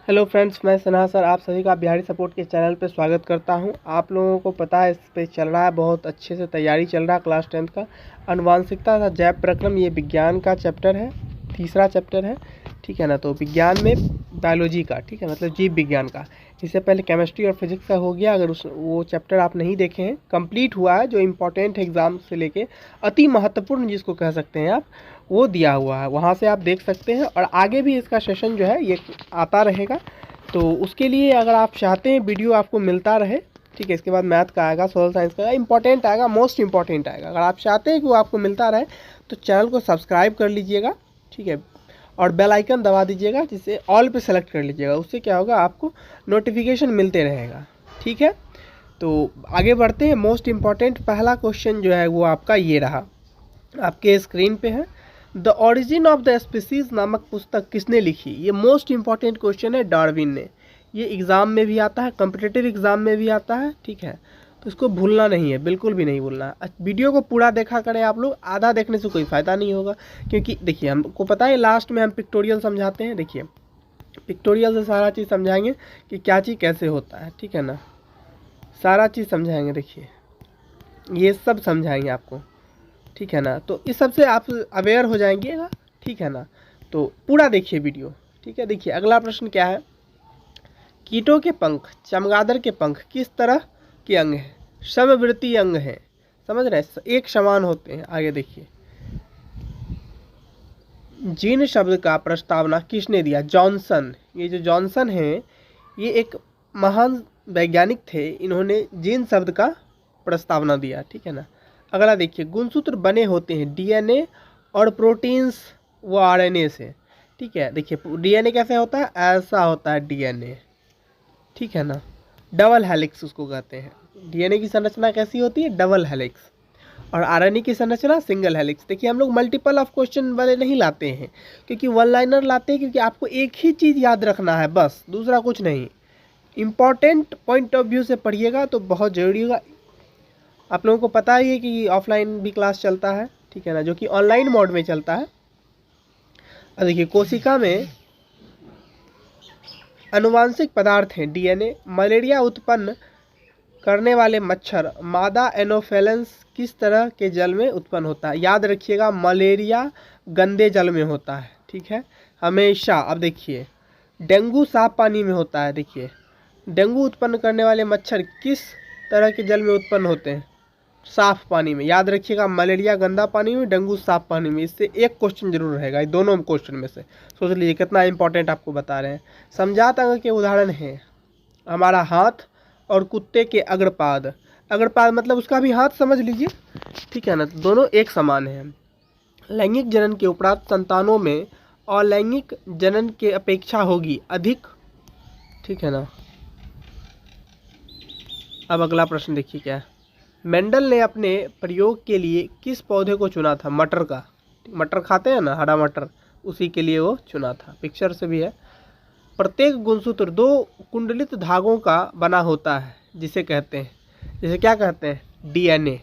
Hello friends, मैं सना sir आप सभी का बिहारी सपोर्ट के चैनल पे स्वागत करता हूं। आप लोगों को पता है इस पे चल रहा है, बहुत अच्छे से तैयारी चल रहा है क्लास 10 का। आनुवांशिकता तथा जैव प्रक्रम ये विज्ञान का चैप्टर है, तीसरा चैप्टर है, ठीक है ना। तो विज्ञान में बायोलॉजी का, ठीक है, मतलब जीव विज्ञान का। इससे पहले केमिस्ट्री और फिजिक्स का हो गया। अगर वो चैप्टर आप नहीं देखे हैं, कंप्लीट हुआ है, जो इम्पोर्टेंट है एग्ज़ाम से लेके अति महत्वपूर्ण जिसको कह सकते हैं आप, वो दिया हुआ है, वहाँ से आप देख सकते हैं। और आगे भी इसका सेशन जो है ये आता रहेगा। तो उसके लिए अगर आप चाहते हैं वीडियो आपको मिलता रहे, ठीक है, इसके बाद मैथ का आएगा, सोशल साइंस का इंपॉर्टेंट आएगा, मोस्ट इंपॉर्टेंट आएगा। अगर आप चाहते हैं कि वो आपको मिलता रहे तो चैनल को सब्सक्राइब कर लीजिएगा, ठीक है, और बेल आइकन दबा दीजिएगा, जिससे ऑल पे सेलेक्ट कर लीजिएगा। उससे क्या होगा, आपको नोटिफिकेशन मिलते रहेगा, ठीक है। तो आगे बढ़ते हैं। मोस्ट इम्पॉर्टेंट पहला क्वेश्चन जो है वो आपका ये रहा, आपके स्क्रीन पे है। The origin of the species नामक पुस्तक किसने लिखी? ये मोस्ट इंपॉर्टेंट क्वेश्चन है, डार्विन ने। ये एग्ज़ाम में भी आता है, कॉम्पिटिटिव एग्ज़ाम में भी आता है, ठीक है। तो इसको भूलना नहीं है, बिल्कुल भी नहीं भूलना है। वीडियो को पूरा देखा करें आप लोग, आधा देखने से कोई फ़ायदा नहीं होगा। क्योंकि देखिए, हमको पता है लास्ट में हम पिक्टोरियल समझाते हैं। देखिए, पिक्टोरियल से सारा चीज़ समझाएंगे कि क्या चीज़ कैसे होता है, ठीक है ना। सारा चीज़ समझाएंगे, देखिए ये सब समझाएंगे आपको, ठीक है ना। तो इस सब से आप अवेयर हो जाएंगे ना, ठीक है ना। तो पूरा देखिए वीडियो, ठीक है। देखिए अगला प्रश्न क्या है। कीटों के पंख, चमगादड़ के पंख किस तरह के अंग हैं? समवृत्तीय अंग हैं, समझ रहे हैं, एक समान होते हैं। आगे देखिए, जीन शब्द का प्रस्तावना किसने दिया? जॉनसन। ये जो जॉनसन है ये एक महान वैज्ञानिक थे, इन्होंने जीन शब्द का प्रस्तावना दिया, ठीक है ना। अगला देखिए, गुणसूत्र बने होते हैं डीएनए और प्रोटीन्स व आरएनए से, ठीक है। देखिए डीएनए कैसे होता है, ऐसा होता है डीएनए, ठीक है ना। डबल हेलिक्स उसको कहते हैं। डीएनए की संरचना कैसी होती है? Double helix. और आरएनए की संरचना सिंगल हेलिक्स। देखिए हम लोग मल्टीपल ऑफ क्वेश्चन वाले नहीं लाते हैं, क्योंकि वन लाइनर लाते हैं, क्योंकि आपको एक ही चीज़ याद रखना है, बस, दूसरा कुछ नहीं। इम्पॉर्टेंट पॉइंट ऑफ व्यू से पढ़िएगा तो बहुत ज़रूरी होगा। आप लोगों को पता ही है कि ऑफलाइन भी क्लास चलता है, ठीक है ना, जो कि ऑनलाइन मोड में चलता है। और देखिए, कोशिका में आनुवांशिक पदार्थ हैं डीएनए। मलेरिया उत्पन्न करने वाले मच्छर मादा एनोफेलेंस किस तरह के जल में उत्पन्न होता है? याद रखिएगा, मलेरिया गंदे जल में होता है, ठीक है, हमेशा। अब देखिए, डेंगू साफ पानी में होता है। देखिए, डेंगू उत्पन्न करने वाले मच्छर किस तरह के जल में उत्पन्न होते हैं? साफ पानी में। याद रखिएगा, मलेरिया गंदा पानी में, डेंगू साफ पानी में। इससे एक क्वेश्चन जरूर रहेगा, दोनों क्वेश्चन में से। सोच लीजिए कितना इंपॉर्टेंट आपको बता रहे हैं। समझात अंग के उदाहरण हैं हमारा हाथ और कुत्ते के अग्रपाद। अग्रपाद मतलब उसका भी हाथ समझ लीजिए, ठीक है ना। तो दोनों एक समान हैं। लैंगिक जनन के उपरांत संतानों में अलैंगिक जनन के अपेक्षा होगी अधिक, ठीक है ना। अब अगला प्रश्न देखिए क्या है। मेंडल ने अपने प्रयोग के लिए किस पौधे को चुना था? मटर का। मटर खाते हैं ना, हरा मटर, उसी के लिए वो चुना था। पिक्चर से भी है। प्रत्येक गुणसूत्र दो कुंडलित धागों का बना होता है, जिसे कहते हैं, जिसे क्या कहते हैं? डीएनए।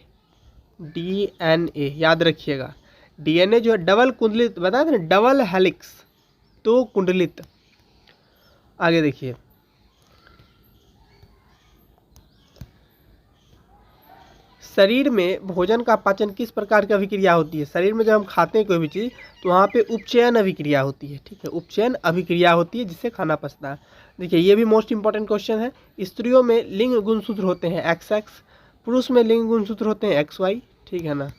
डीएनए याद रखिएगा। डीएनए जो है डबल कुंडलित, बताया था ना, डबल हेलिक्स, दो कुंडलित। आगे देखिए, शरीर में भोजन का पाचन किस प्रकार की अभिक्रिया होती है? शरीर में जब हम खाते हैं कोई भी चीज़ तो वहाँ पे उपचयन अभिक्रिया होती है, ठीक है, उपचयन अभिक्रिया होती है, जिससे खाना पचता है। देखिए ये भी मोस्ट इंपॉर्टेंट क्वेश्चन है। स्त्रियों में लिंग गुणसूत्र होते हैं XX, पुरुष में लिंग गुणसूत्र होते हैं XY, ठीक है ना।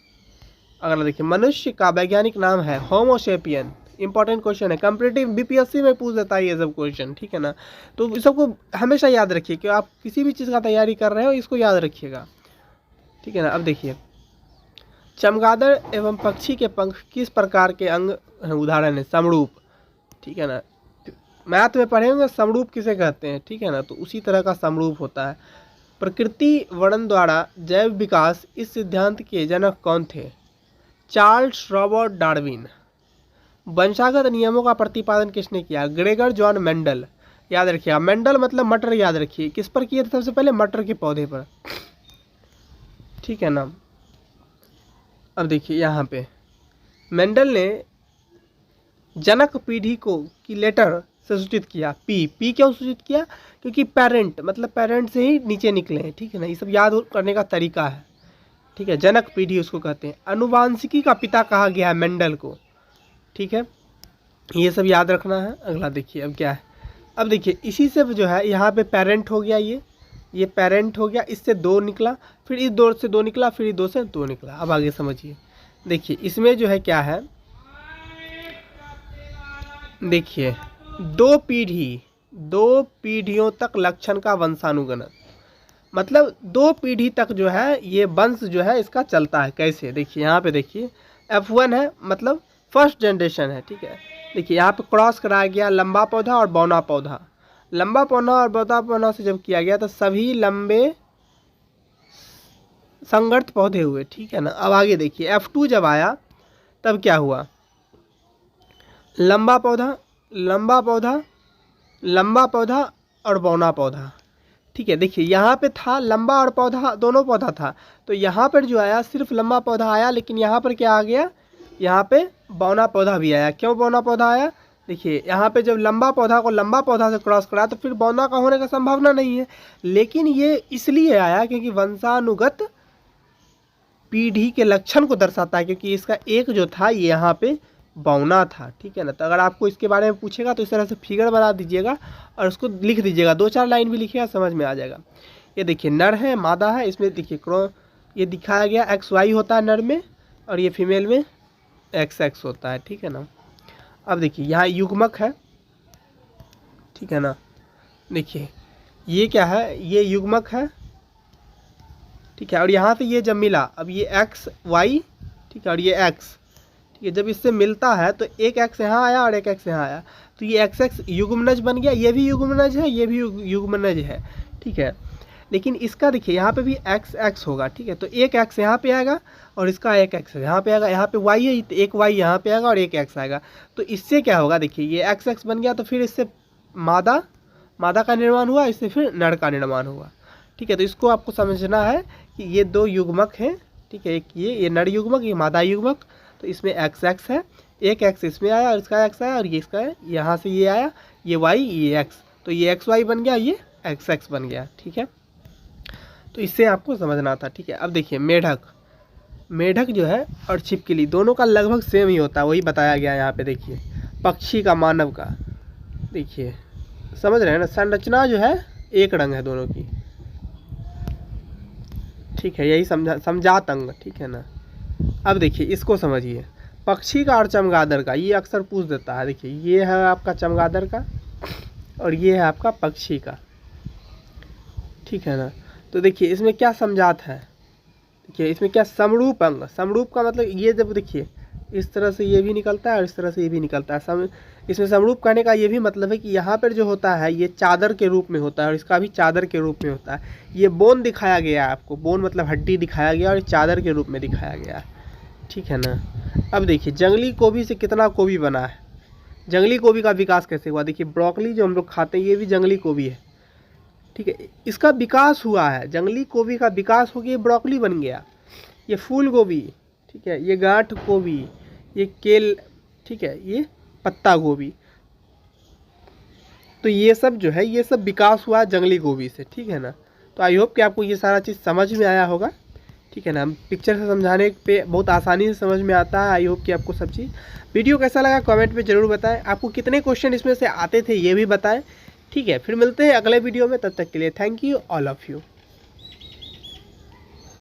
अगला देखिए, मनुष्य का वैज्ञानिक नाम है होमोसेपियन। इंपॉर्टेंट क्वेश्चन है, कॉम्पिटिटिव BPSC में पूछ देता है ये सब क्वेश्चन, ठीक है ना। तो इस सबको हमेशा याद रखिए कि आप किसी भी चीज़ का तैयारी कर रहे हो, इसको याद रखिएगा, ठीक है ना। अब देखिए, चमगादड़ एवं पक्षी के पंख किस प्रकार के अंग उदाहरण है? समरूप, ठीक है ना। मैथ में पढ़े होंगे समरूप किसे कहते हैं, ठीक है ना। तो उसी तरह का समरूप होता है। प्रकृति वर्णन द्वारा जैव विकास, इस सिद्धांत के जनक कौन थे? Charles Robert Darwin. वंशागत नियमों का प्रतिपादन किसने किया? Gregor John Mendel. याद रखिएगा, मेंडल मतलब मटर, याद रखिए। किस पर किए थे? सबसे पहले मटर के पौधे पर, ठीक है ना। अब देखिए यहाँ पे मेंडल ने जनक पीढ़ी को की लेटर से सूचित किया। पी क्यों सूचित किया? क्योंकि पेरेंट मतलब पेरेंट से ही नीचे निकले हैं, ठीक है ना। ये सब याद करने का तरीका है, ठीक है। जनक पीढ़ी उसको कहते हैं। अनुवांशिकी का पिता कहा गया है मेंडल को, ठीक है। ये सब याद रखना है। अगला देखिए अब क्या है। अब देखिए इसी से जो है यहाँ पे पेरेंट हो गया, ये पेरेंट हो गया, इससे 2 निकला, फिर इस 2 से 2 निकला, फिर इस 2 से 2 निकला। अब आगे समझिए। देखिए इसमें जो है क्या है, देखिए 2 पीढ़ियों तक लक्षण का वंशानुगणन, मतलब 2 पीढ़ी तक जो है ये वंश जो है इसका चलता है। कैसे? देखिए यहाँ पे देखिए F1 है, मतलब फर्स्ट जनरेशन है, ठीक है। देखिए यहाँ पे क्रॉस कराया गया लंबा पौधा और बौना पौधा। लंबा पौधा और बौना पौधा से जब किया गया तो सभी लंबे संगठित पौधे हुए, ठीक है ना। अब आगे देखिए F2 जब आया तब क्या हुआ, लंबा पौधा और बौना पौधा, ठीक है। देखिए यहाँ पे था लंबा और पौधा, दोनों पौधा था, तो यहाँ पर जो आया सिर्फ लंबा पौधा आया, लेकिन यहाँ पर क्या आ गया, यहाँ पे बौना पौधा भी आया। क्यों बौना पौधा आया? देखिए यहाँ पे जब लंबा पौधा को लंबा पौधा से क्रॉस करा तो फिर बौना का होने का संभावना नहीं है, लेकिन ये इसलिए आया क्योंकि वंशानुगत पीढ़ी के लक्षण को दर्शाता है, क्योंकि इसका एक जो था ये यहाँ पे बौना था, ठीक है ना। तो अगर आपको इसके बारे में पूछेगा तो इस तरह से फिगर बना दीजिएगा और उसको लिख दीजिएगा, 2-4 लाइन भी लिखिएगा, समझ में आ जाएगा। ये देखिए नर है, मादा है, इसमें देखिए ये दिखाया गया XY होता है नर में और ये फीमेल में XX होता है, ठीक है ना। अब देखिए यहाँ युग्मक है, ठीक है ना। देखिए ये क्या है, ये युग्मक है, ठीक है। और यहाँ से ये जब मिला, अब ये XY, ठीक है, और ये X, ठीक है। जब इससे मिलता है तो एक X यहाँ आया और एक X यहाँ आया, तो ये XX युग्मनज बन गया। ये भी युग्मनज है, ये भी युग्मनज है, ठीक है। लेकिन इसका देखिए यहाँ पे भी XX होगा, ठीक है। तो एक X यहाँ पे आएगा और इसका एक X यहाँ पे आएगा। यहाँ पे Y है तो एक Y यहाँ पे आएगा और एक X आएगा। तो इससे क्या होगा, देखिए ये XX बन गया, तो फिर इससे मादा का निर्माण हुआ, इससे फिर नर का निर्माण हुआ, ठीक है। तो इसको आपको समझना है कि ये 2 युग्मक हैं, ठीक है। एक ये नर युग्मक, ये मादा युग्मक, तो इसमें XX है, एक X इसमें आया और इसका X आया और ये इसका है, यहाँ से ये आया, ये Y ये X, तो ये XY बन गया, ये XX बन गया, ठीक है। तो इससे आपको समझना था, ठीक है। अब देखिए मेढक जो है और छिपकली दोनों का लगभग सेम ही होता है, वही बताया गया है यहाँ पे। देखिए पक्षी का, मानव का, देखिए समझ रहे हैं ना, संरचना जो है एक रंग है दोनों की, ठीक है। यही समझात अंग, ठीक है ना। अब देखिए इसको समझिए, पक्षी का और चमगादड़ का, ये अक्सर पूछ देता है। देखिए ये है आपका चमगादड़ का और ये है आपका पक्षी का, ठीक है ना। तो देखिए इसमें क्या समझात है, देखिए इसमें क्या समरूप अंग, समरूप का मतलब ये जब देखिए इस तरह से ये भी निकलता है और इस तरह से ये भी निकलता है। इसमें समरूप कहने का ये भी मतलब है कि यहाँ पर जो होता है ये चादर के रूप में होता है और इसका भी चादर के रूप में होता है। ये बोन दिखाया गया है आपको, बोन मतलब हड्डी दिखाया गया और चादर के रूप में दिखाया गया है, ठीक है ना। अब देखिए जंगली गोभी से कितना गोभी बना है, जंगली गोभी का विकास कैसे हुआ। देखिए ब्रोकली जो हम लोग खाते हैं ये भी जंगली गोभी है, ठीक है। इसका विकास हुआ है, जंगली गोभी का विकास हो गया, ब्रोकली बन गया। ये फूल गोभी, ठीक है, ये गांठ गोभी, ये केल, ठीक है, ये पत्ता गोभी, तो ये सब जो है ये सब विकास हुआ जंगली गोभी से, ठीक है ना। तो आई होप कि आपको ये सारा चीज़ समझ में आया होगा, ठीक है ना। पिक्चर से समझाने पे बहुत आसानी से समझ में आता है। आई होप कि आपको सब चीज़। वीडियो कैसा लगा कमेंट में ज़रूर बताएं। आपको कितने क्वेश्चन इसमें से आते थे ये भी बताएं, ठीक है। फिर मिलते हैं अगले वीडियो में, तब तक के लिए thank you all of you.